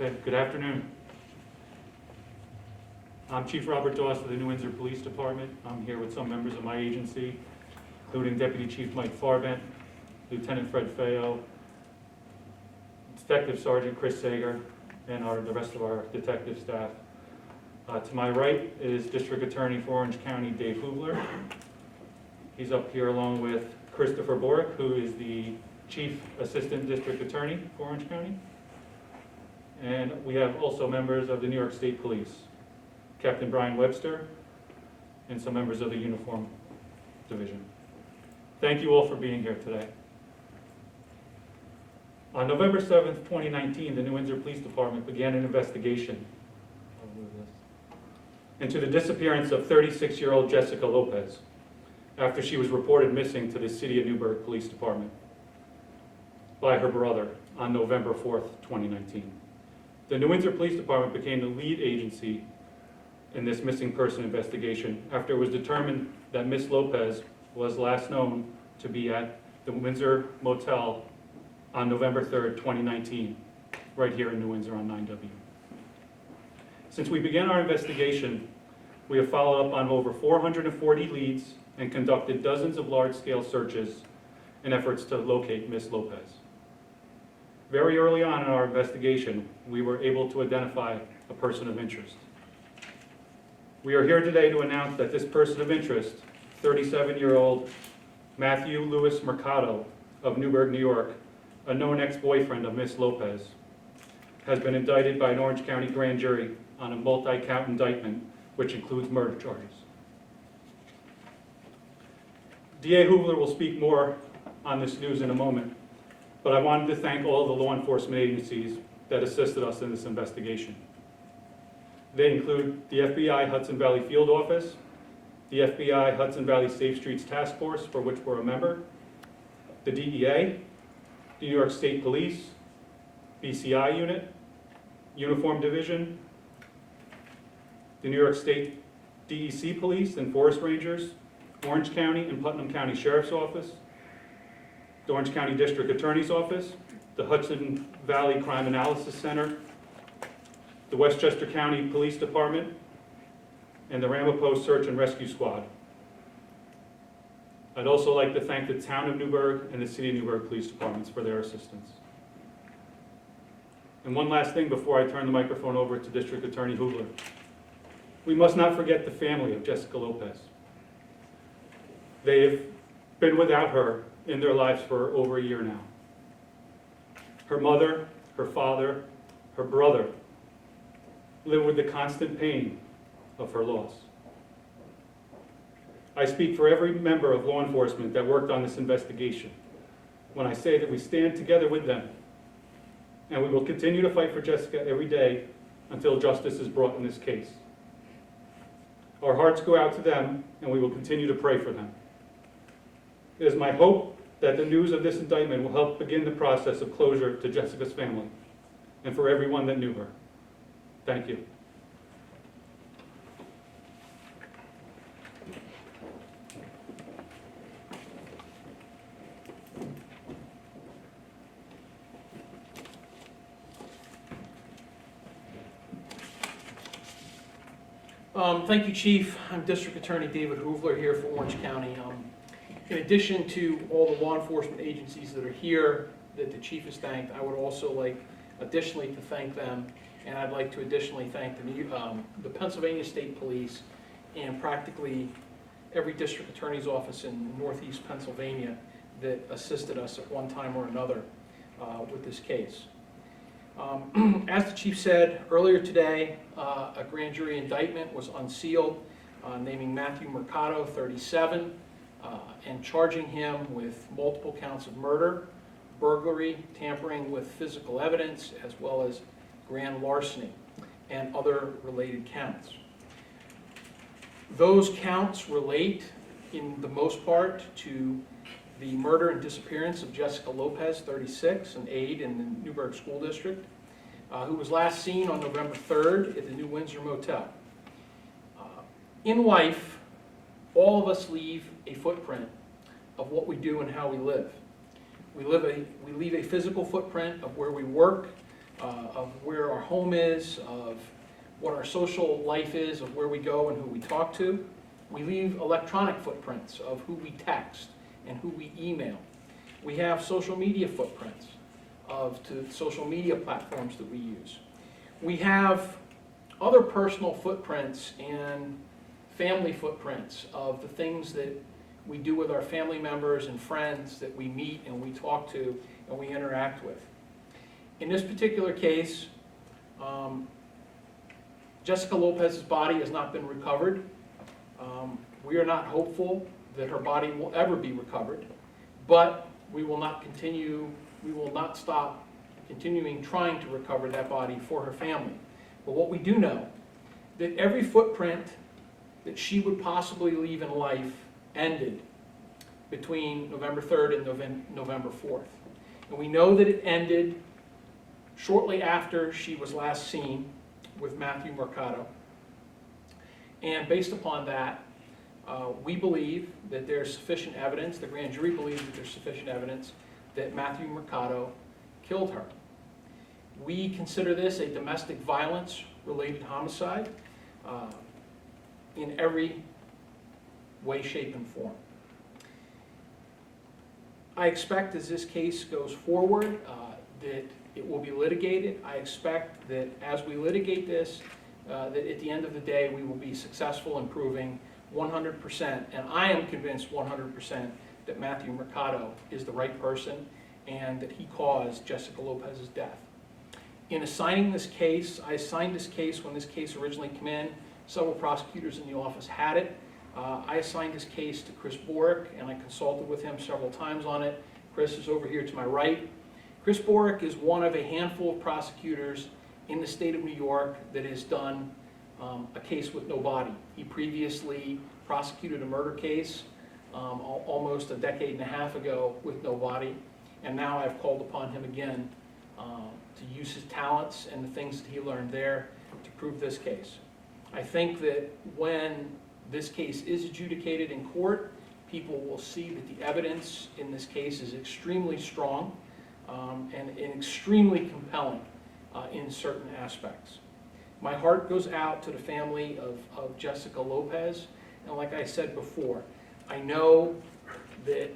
Okay, good afternoon. I'm Chief Robert Doss of the New Windsor Police Department. I'm here with some members of my agency, including Deputy Chief Mike Farbent, Lieutenant Fred Feo, Detective Sergeant Chris Sager, and the rest of our detective staff. To my right is District Attorney for Orange County, Dave Hoovler. He's up here along with Christopher Borick, who is the Chief Assistant District Attorney for Orange County. And we have also members of the New York State Police, Captain Brian Webster, and some members of the Uniform Division. Thank you all for being here today. On November 7th, 2019, the New Windsor Police Department began an investigation into the disappearance of 36-year-old Jessica Lopez after she was reported missing to the City of Newburgh Police Department by her brother on November 4th, 2019. The New Windsor Police Department became the lead agency in this missing person investigation after it was determined that Miss Lopez was last known to be at the Windsor Motel on November 3rd, 2019, right here in New Windsor on 9W. Since we began our investigation, we have followed up on over 440 leads and conducted dozens of large-scale searches in efforts to locate Miss Lopez. Very early on in our investigation, we were able to identify a person of interest. We are here today to announce that this person of interest, 37-year-old Matthew Louis Mercado of Newburgh, New York, a known ex-boyfriend of Miss Lopez, has been indicted by an Orange County grand jury on a multi-count indictment, which includes murder charges. DA Hoovler will speak more on this news in a moment, but I wanted to thank all of the law enforcement agencies that assisted us in this investigation. They include the FBI Hudson Valley Field Office, the FBI Hudson Valley Safe Streets Task Force, for which we're a member, the DEA, the New York State Police, BCI Unit, Uniform Division, the New York State DEC Police and Forest Rangers, Orange County and Putnam County Sheriff's Office, the Orange County District Attorney's Office, the Hudson Valley Crime Analysis Center, the Westchester County Police Department, and the Ramapo Search and Rescue Squad. I'd also like to thank the Town of Newburgh and the City of Newburgh Police Departments for their assistance. And one last thing before I turn the microphone over to District Attorney Hoovler. We must not forget the family of Jessica Lopez. They've been without her in their lives for over a year now. Her mother, her father, her brother live with the constant pain of her loss. I speak for every member of law enforcement that worked on this investigation when I say that we stand together with them, and we will continue to fight for Jessica every day until justice is brought in this case. Our hearts go out to them, and we will continue to pray for them. It is my hope that the news of this indictment will help begin the process of closure to Jessica's family and for everyone that knew her. Thank you. Thank you, Chief. I'm District Attorney David Hoovler here for Orange County. In addition to all the law enforcement agencies that are here that the Chief has thanked, I would also like additionally to thank them, and I'd like to additionally thank the Pennsylvania State Police and practically every District Attorney's office in Northeast Pennsylvania that assisted us at one time or another with this case. As the Chief said earlier today, a grand jury indictment was unsealed naming Matthew Mercado, 37, and charging him with multiple counts of murder, burglary, tampering with physical evidence, as well as grand larceny and other related counts. Those counts relate, in the most part, to the murder and disappearance of Jessica Lopez, 36, an aide in the Newburgh School District, who was last seen on November 3rd at the New Windsor Motel. In life, all of us leave a footprint of what we do and how we live. We leave a physical footprint of where we work, of where our home is, of what our social life is, of where we go and who we talk to. We leave electronic footprints of who we text and who we email. We have social media footprints of to social media platforms that we use. We have other personal footprints and family footprints of the things that we do with our family members and friends that we meet and we talk to and we interact with. In this particular case, Jessica Lopez's body has not been recovered. We are not hopeful that her body will ever be recovered, but we will not stop continuing trying to recover that body for her family. But what we do know, that every footprint that she would possibly leave in life ended between November 3rd and November 4th. And we know that it ended shortly after she was last seen with Matthew Mercado. And based upon that, we believe that there's sufficient evidence, the grand jury believes that there's sufficient evidence that Matthew Mercado killed her. We consider this a domestic violence related homicide in every way, shape, and form. I expect as this case goes forward that it will be litigated. I expect that as we litigate this, that at the end of the day we will be successful in proving 100%, and I am convinced 100%, that Matthew Mercado is the right person and that he caused Jessica Lopez's death. In assigning this case, I assigned this case when this case originally came in. Several prosecutors in the office had it. I assigned this case to Chris Borick, and I consulted with him several times on it. Chris is over here to my right. Chris Borick is one of a handful of prosecutors in the state of New York that has done a case with no body. He previously prosecuted a murder case almost a decade and a half ago with no body, and now I've called upon him again to use his talents and the things that he learned there to prove this case. I think that when this case is adjudicated in court, people will see that the evidence in this case is extremely strong and extremely compelling in certain aspects. My heart goes out to the family of Jessica Lopez, and like I said before, I know that,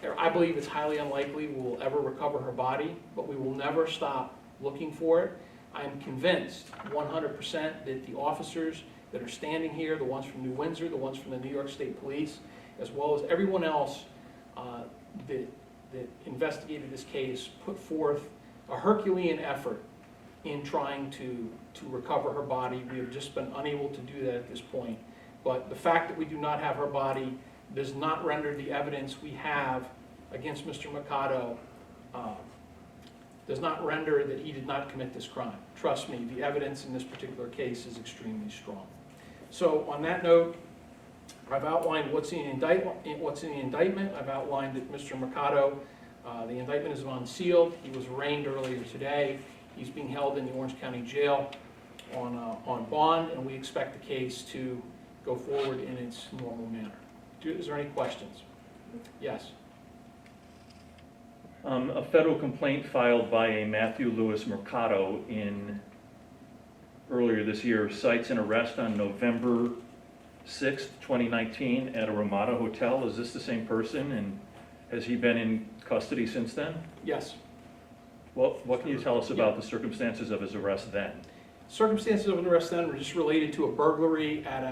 or I believe it's highly unlikely we will ever recover her body, but we will never stop looking for it. I'm convinced 100% that the officers that are standing here, the ones from New Windsor, the ones from the New York State Police, as well as everyone else that investigated this case, put forth a Herculean effort in trying to recover her body. We have just been unable to do that at this point. But the fact that we do not have her body does not render the evidence we have against Mr. Mercado, does not render that he did not commit this crime. Trust me, the evidence in this particular case is extremely strong. So on that note, I've outlined what's in the indictment. I've outlined that Mr. Mercado, the indictment is unsealed. He was arraigned earlier today. He's being held in the Orange County Jail on bond, and we expect the case to go forward in its normal manner. Is there any questions? Yes. A federal complaint filed by a Matthew Lewis Mercado earlier this year cites an arrest on November 6th, 2019 at a Ramada hotel. Is this the same person, and has he been in custody since then? Yes. Well, what can you tell us about the circumstances of his arrest then? Circumstances of an arrest then were just related to a burglary at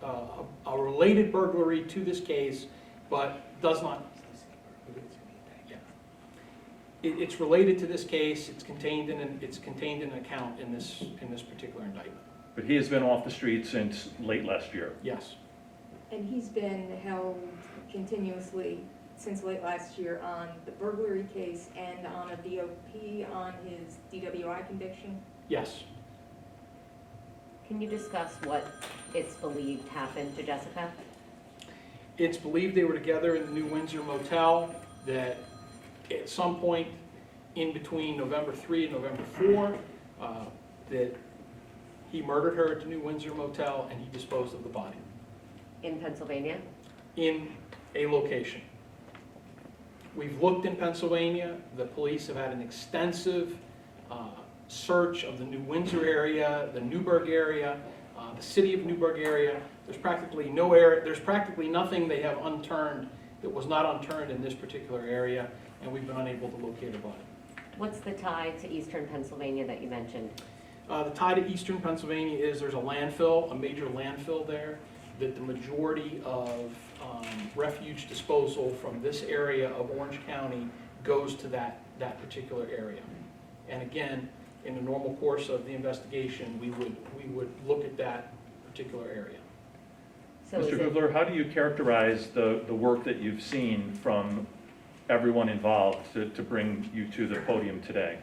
a related burglary to this case, but does not. Yeah. It's related to this case. It's contained in an account in this particular indictment. But he has been off the street since late last year. Yes. And he's been held continuously since late last year on the burglary case and on a DOP on his DWI conviction? Yes. Can you discuss what it's believed happened to Jessica? It's believed they were together in the New Windsor motel, that at some point in between November 3 and November 4, that he murdered her at the New Windsor motel and he disposed of the body. In Pennsylvania? In a location. We've looked in Pennsylvania. The police have had an extensive search of the New Windsor area, the Newburgh area, the city of Newburgh area. There's practically nothing they have unturned that was not unturned in this particular area, and we've been unable to locate a body. What's the tie to eastern Pennsylvania that you mentioned? The tie to eastern Pennsylvania is there's a landfill, a major landfill there, that the majority of refuge disposal from this area of Orange County goes to that particular area. And again, in the normal course of the investigation, we would look at that particular area. So is Mr. it, Hoovler, how do you characterize the work that you've seen from everyone involved to bring you to the podium today?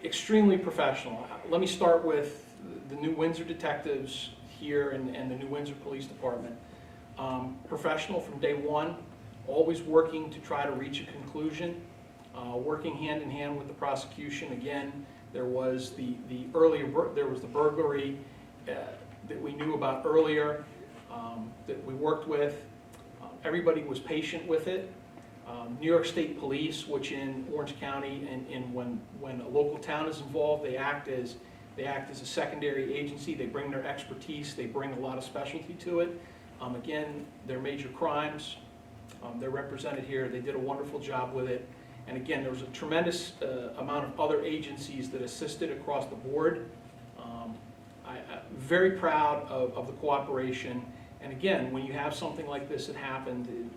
Extremely professional. Let me start with the New Windsor detectives here and the New Windsor Police Department. Professional from day one, always working to try to reach a conclusion, working hand in hand with the prosecution. Again, there was the burglary that we knew about earlier that we worked with. Everybody was patient with it. New York State Police, which in Orange County, and when a local town is involved, they act as a secondary agency. They bring their expertise. They bring a lot of specialty to it. Again, they're major crimes. They're represented here. They did a wonderful job with it. And again, there was a tremendous amount of other agencies that assisted across the board. I'm very proud of the cooperation. And again, when you have something like this that happened,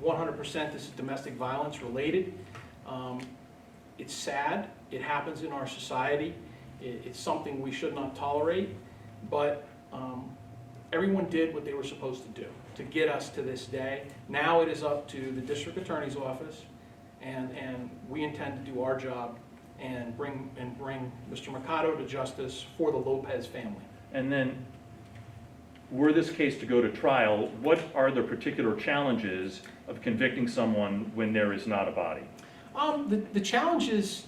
100% this is domestic violence related. It's sad. It happens in our society. It's something we should not tolerate. But everyone did what they were supposed to do to get us to this day. Now it is up to the district attorney's office, and we intend to do our job and bring Mr. Mercado to justice for the Lopez family. And then, were this case to go to trial, what are the particular challenges of convicting someone when there is not a body? The challenge is,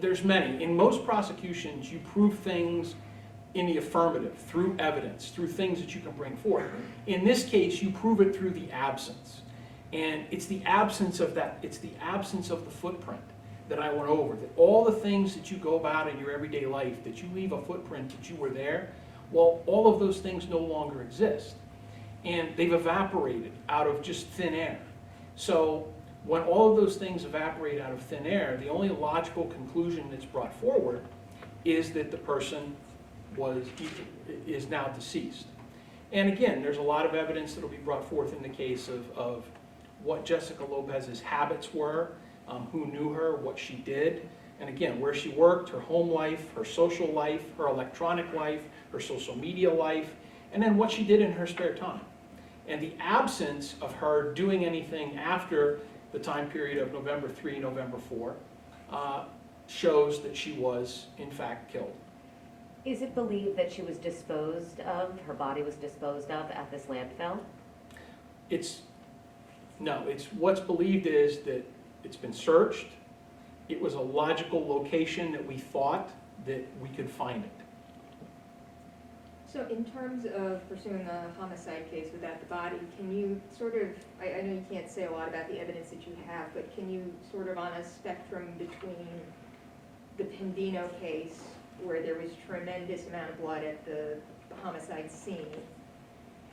there's many. In most prosecutions, you prove things in the affirmative, through evidence, through things that you can bring forth. In this case, you prove it through the absence. And it's the absence of that, it's the absence of the footprint that I went over, that all the things that you go about in your everyday life, that you leave a footprint that you were there, well, all of those things no longer exist. And they've evaporated out of just thin air. So when all of those things evaporate out of thin air, the only logical conclusion that's brought forward is that the person is now deceased. And again, there's a lot of evidence that will be brought forth in the case of what Jessica Lopez's habits were, who knew her, what she did, and again, where she worked, her home life, her social life, her electronic life, her social media life, and then what she did in her spare time. And the absence of her doing anything after the time period of November 3, November 4, shows that she was, in fact, killed. is it believed that she was disposed of, her body was disposed of at this landfill? What's believed is that it's been searched. It was a logical location that we thought that we could find it. So in terms of pursuing the homicide case without the body, can you sort of, I know you can't say a lot about the evidence that you have, but can you sort of on a spectrum between the Pendino case, where there was tremendous amount of blood at the homicide scene,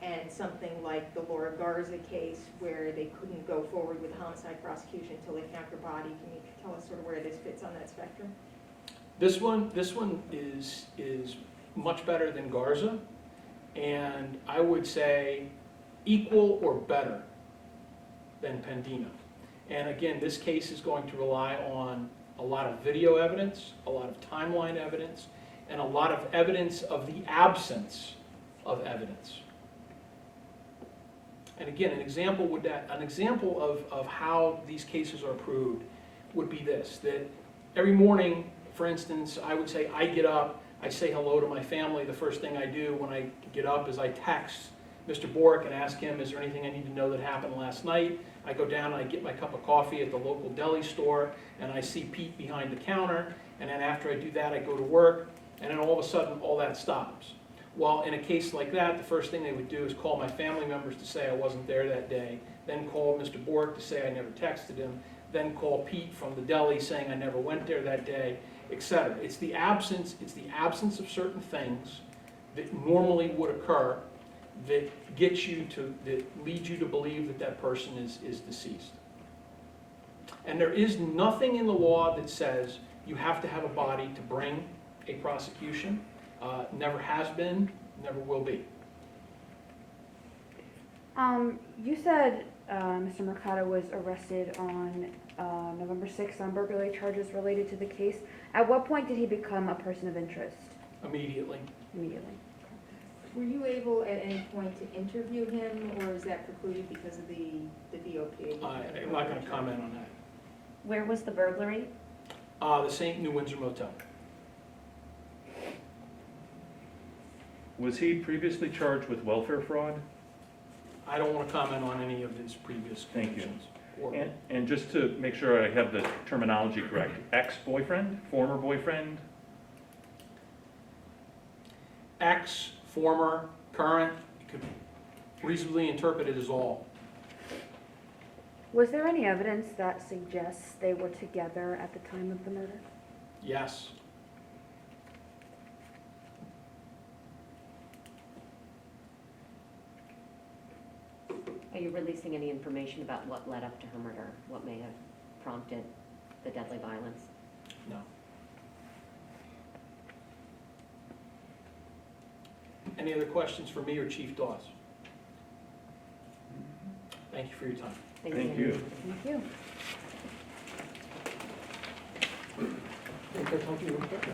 and something like the Laura Garza case, where they couldn't go forward with the homicide prosecution until they found her body? Can you tell us sort of where this fits on that spectrum? This one is much better than Garza, and I would say equal or better than Pendino. And again, this case is going to rely on a lot of video evidence, a lot of timeline evidence, and a lot of evidence of the absence of evidence. And again, an example of how these cases are proved would be this, that every morning, for instance, I would say I get up, I say hello to my family. The first thing I do when I get up is I text Mr. Borick and ask him, is there anything I need to know that happened last night? I go down and I get my cup of coffee at the local deli store, and I see Pete behind the counter, and then after I do that, I go to work, and then all of a sudden, all that stops. Well, in a case like that, the first thing they would do is call my family members to say I wasn't there that day, then call Mr. Borick to say I never texted him, then call Pete from the deli saying I never went there that day, et cetera. It's the absence of certain things that normally would occur that leads you to believe that that person is deceased. And there is nothing in the law that says you have to have a body to bring a prosecution. Never has been, never will be. You said Mr. Mercado was arrested on November 6th on burglary charges related to the case. At what point did he become a person of interest? Immediately. Immediately. Were you able at any point to interview him, or is that precluded because of the BOP? I'm not going to comment on that. Where was the burglary? The St. New Windsor Motel. Was he previously charged with welfare fraud? I don't want to comment on any of his previous Thank you. convictions. Or- And just to make sure I have the terminology correct, ex-boyfriend, former boyfriend? Ex, former, current, you could reasonably interpret it as all. Was there any evidence that suggests they were together at the time of the murder? Yes. Are you releasing any information about what led up to her murder? What may have prompted the deadly violence? No. Any other questions for me or Chief Dawes? Thank you for your time. Thank you. Thank you.